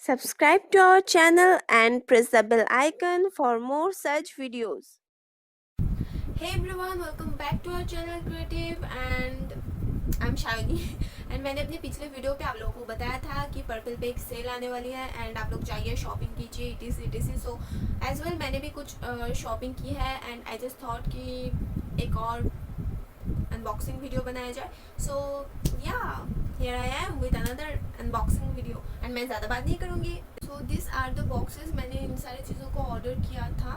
Subscribe to our channel and press the bell icon for more such videos. Hey everyone, welcome back to our channel Creative and I'm Shayani and मैंने अपने पिछले video पे आप लोगों को बताया था कि पर्पल पे एक सेल आने वाली है एंड आप लोग जाइए शॉपिंग कीजिए etc सो एज वेल मैंने भी कुछ शॉपिंग की है एंड आई जस्ट थॉट कि एक और अनबॉक्सिंग वीडियो बनाया जाए सो या here I am with another unboxing video and मैं ज़्यादा बात नहीं करूँगी. So this are the boxes. मैंने इन सारी चीज़ों को ऑर्डर किया था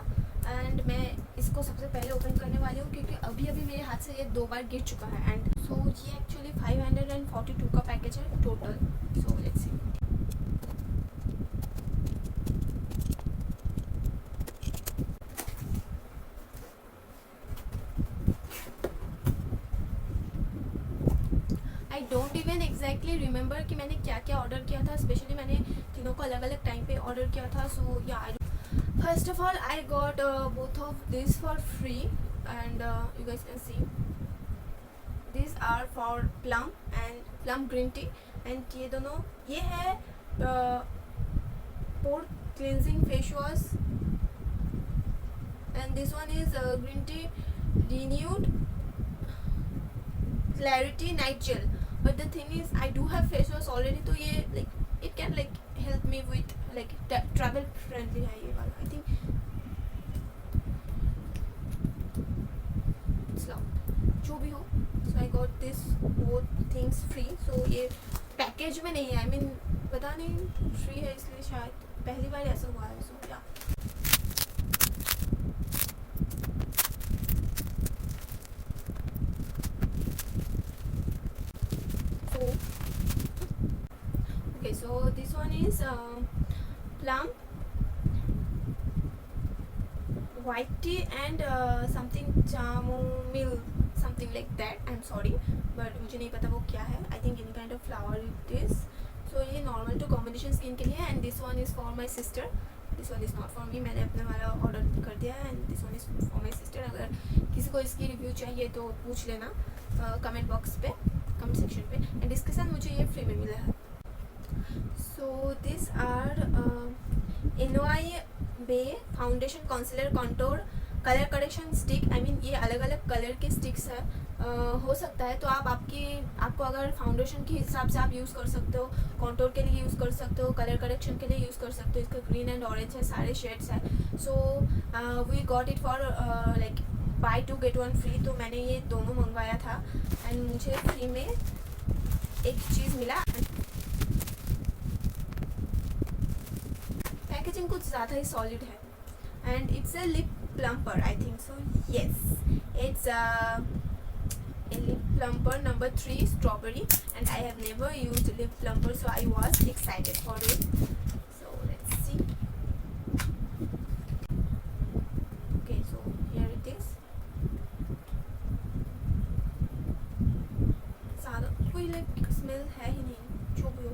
एंड मैं इसको सबसे पहले ओपन करने वाली हूँ क्योंकि अभी मेरे हाथ से ये 2 बार गिर चुका है एंड सो ये एक्चुअली 542 का पैकेज है total. So let's see. I don't even exactly remember कि मैंने क्या क्या ऑर्डर किया था. स्पेशली मैंने तीनों को अलग अलग टाइम पे ऑर्डर किया था. सो या first of all I got both of these for free and you guys can see these are for plump and plum green tea and ये दोनों ये है pore cleansing face wash and this one is green tea renewed clarity night gel. But the thing is I do have face wash already तो ये like it can like help me with like travel friendly है ये वाला. I think it's loud जो भी हो. So I got this both things free. So ये package में नहीं है. I mean पता नहीं फ्री है इसलिए शायद पहली बार ऐसा हुआ है. So yeah. So this one is plump white tea and something chamomile something like that. I'm sorry but मुझे नहीं पता वो क्या है. I think any kind of flower it is. So ये normal to combination skin के लिए है and this one is for my sister. This one is not for me. मैंने अपने वाला ऑर्डर कर दिया है and this one is for my sister. अगर किसी को इसकी रिव्यू चाहिए तो पूछ लेना कमेंट बॉक्स पे, कमेंट सेक्शन पे. एंड इसके साथ मुझे ये फ्री में मिला है. So these are NY Bay foundation concealer contour colour correction stick. I mean ये अलग अलग कलर के स्टिक्स है. हो सकता है तो आपको अगर फाउंडेशन के हिसाब से आप यूज़ कर सकते हो, कंटूर के लिए यूज़ कर सकते हो, कलर करेक्शन के लिए यूज़ कर सकते हो. इसका ग्रीन एंड ऑरेंज है, सारे शेड्स है. So we got it for like buy 2 get 1 free. तो मैंने ये दोनों मंगवाया था एंड मुझे फ्री में एक चीज़ मिला. पैकेजिंग कुछ ज़्यादा ही सॉलिड है and it's a lip plumper. I think so yes it's a lip plumper number 3 strawberry and I have never used lip plumper so I was excited for it. So let's see. Okay so here it is. ज़्यादा कोई like smell है ही नहीं जो भी हो.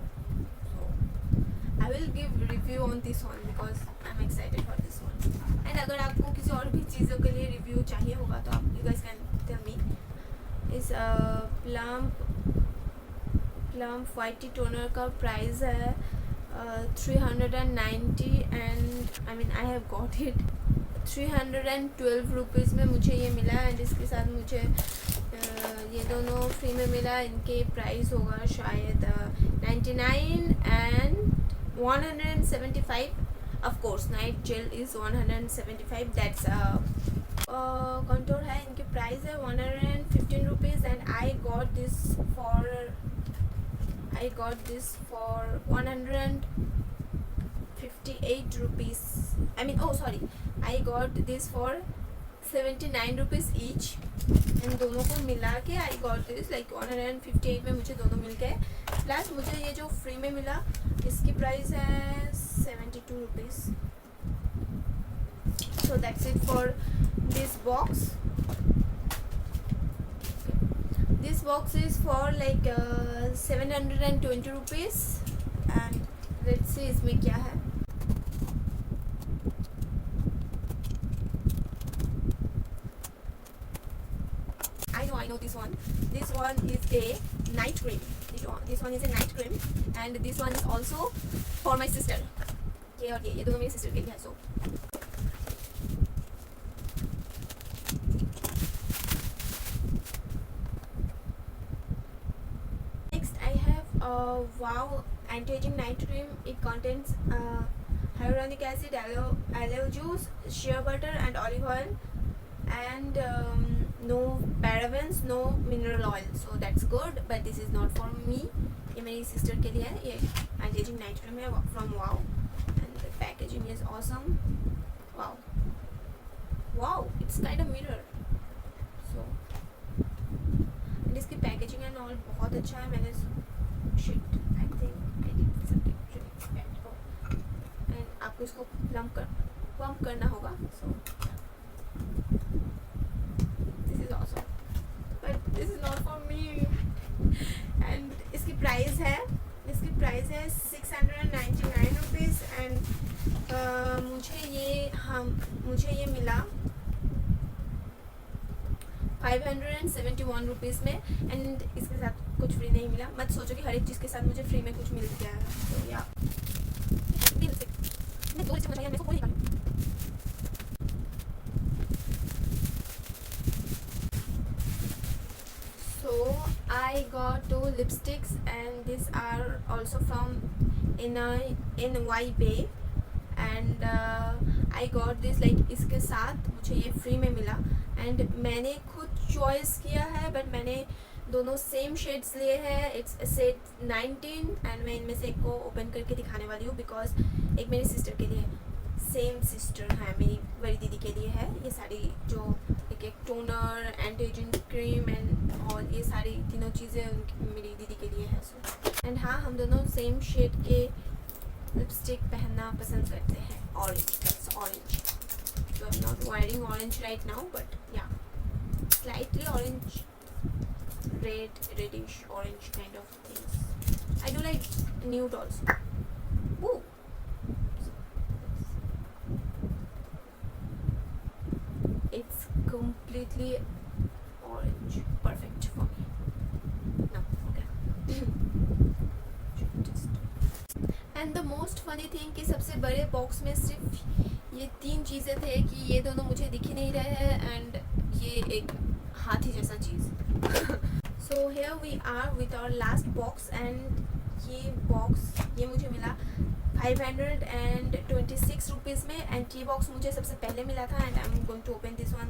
I will give review on this one because I'm excited for this one. And अगर आपको किसी और भी चीज़ों के लिए रिव्यू चाहिए होगा तो आप you guys can tell me. इस प्लम्प वाइट टी टोनर का प्राइस है 390 and I mean I have got it 312 rupees में मुझे ये मिला. एंड इसके साथ मुझे ये दोनों फ्री में मिला. इनके प्राइस होगा शायद 99 and 175. of course night gel is 175. that's contour है. इनकी प्राइस है 115 rupees and I got this for 158 rupees. I mean sorry I got this for 79 rupees each and दोनों को मिला के आई गॉट दिस लाइक 158 में मुझे दोनों मिल गए. प्लस मुझे ये जो फ्री में मिला इसकी प्राइस है 72 rupees. So that's it for this box. This box is for like 720 rupees and let's सी इसमें क्या है. I I know this one. This one is a night cream. This one is a night cream, and this one is also for my sister. ये और ये दोनों मेरी sister के लिए है. So next I have a wow anti-aging night cream. It contains hyaluronic acid, aloe juice, shea butter and olive oil, and no parabens, no mineral oil. So that's good, but this is not for me. ये मेरी sister के लिए है. ये anti-aging night cream है from wow, and the packaging is awesome. Wow, it's kind of mirror. So and इसकी packaging and all बहुत अच्छा है. मैंने shit I think I did something really bad. And आपको इसको plump करना होगा. So this is awesome, but this is not for me. And इसकी प्राइस है 699 रुपीज़. एंड मुझे ये मिला 571 रुपीज़ में. एंड इसके साथ कुछ फ्री नहीं मिला. मत सोचो कि हर एक चीज़ के साथ मुझे फ्री में कुछ मिल गया है. तो या So I got 2 lipsticks, and these are also from NY Bay. And I got this like इसके साथ मुझे ये फ्री में मिला. एंड मैंने खुद चॉइस किया है, बट मैंने दोनों सेम शेड्स लिए हैं. इट्स शेड 19, एंड मैं इनमें से एक को ओपन करके दिखाने वाली हूँ, बिकॉज एक मेरी सिस्टर के लिए, सेम सिस्टर है, मेरी बड़ी दीदी के लिए है ये सारी, जो एक toner, anti ageing cream and और ये सारी तीनों चीज़ें मेरी दीदी के लिए है. सो एंड हाँ, हम दोनों सेम शेड के लिपस्टिक पहनना पसंद करते हैं. Orange, that's orange. So I'm not wearing orange right now, but yeah, slightly orange, reddish orange kind of things. I do like nude also. Ooh. It's completely orange, perfect for me. No, okay. And the most funny thing कि सबसे बड़े box में सिर्फ ये 3 चीज़ें थे कि ये दोनों मुझे दिख ही नहीं रहे हैं, एंड ये एक हाथी जैसा चीज़. So here we are with our last box. And ये मुझे मिला 526 रुपीज़ में. एंड ये बॉक्स मुझे सबसे पहले मिला था. And I am going to open this one.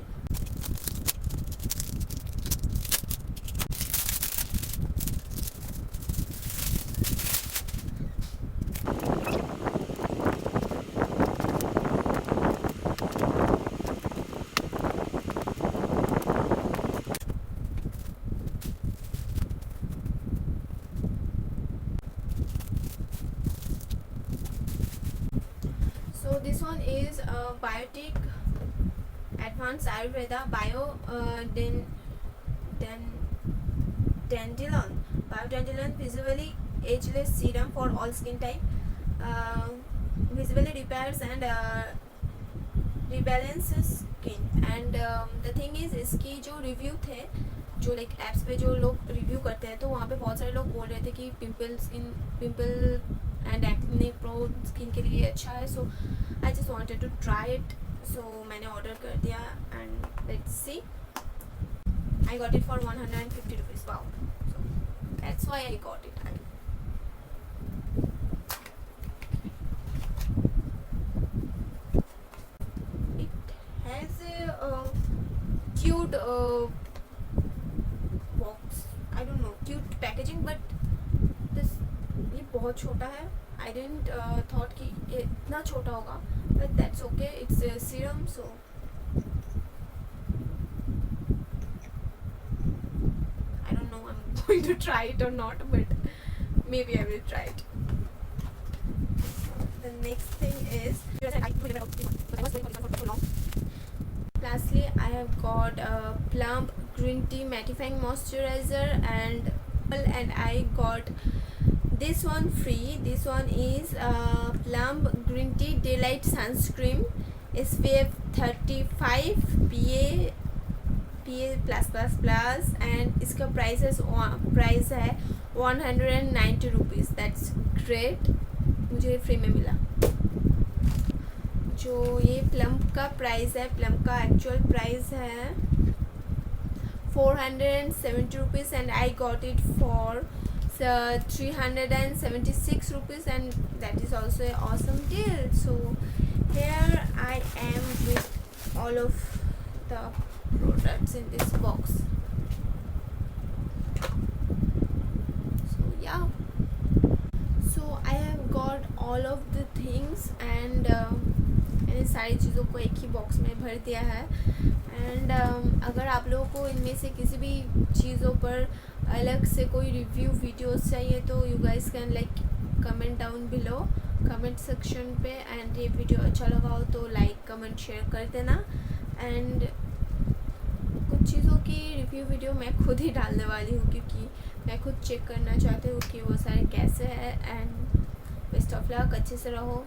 So this one is BIOTIQUE Advanced Ayurveda Biodendilon Visibly Ageless Serum for all skin type. Visibly repairs and rebalances skin. And the thing is, इसकी जो review थे, जो like apps पे जो लोग review करते हैं, तो वहाँ पे बहुत सारे लोग बोल रहे थे कि pimple and acne pro skin के लिए अच्छा है. So I just wanted to try it. So मैंने ऑर्डर कर दिया, and let's see. I got it for 150 rupees. Wow, so that's why I got it. It has a cute box, I don't know, cute packaging, but ये बहुत छोटा है. I didn't thought कि ये इतना छोटा होगा, but that's okay. It's serum, so I don't know I am going to try it और not, but maybe I will try it. The next thing is, lastly I have got a PLUMP green tea mattifying moisturizer, and I got this one free. This one is PLUMP green tea daylight sunscreen, SPF 35 PA PA+++ and इसका price है 190 rupees. That's great, मुझे free में मिला। जो ये plump का price है, plump का एक्चुअल प्राइस है 470 rupees and I got it for 376 rupees, and that is also an awesome deal. So here I am with all of the products in this box. So yeah, so I have got all of the things and मैंने सारी चीज़ों को एक ही box में भर दिया है। And अगर आप लोगों को इनमें से किसी भी चीज़ों पर अलग से कोई रिव्यू वीडियोस चाहिए तो you guys can like comment down below comment section पे। एंड ये वीडियो अच्छा लगा हो तो लाइक कमेंट शेयर कर देना। एंड कुछ चीज़ों की रिव्यू वीडियो मैं खुद ही डालने वाली हूँ क्योंकि मैं खुद चेक करना चाहती हूँ कि वो सारे कैसे हैं। एंड बेस्ट ऑफ लक, अच्छे से रहो।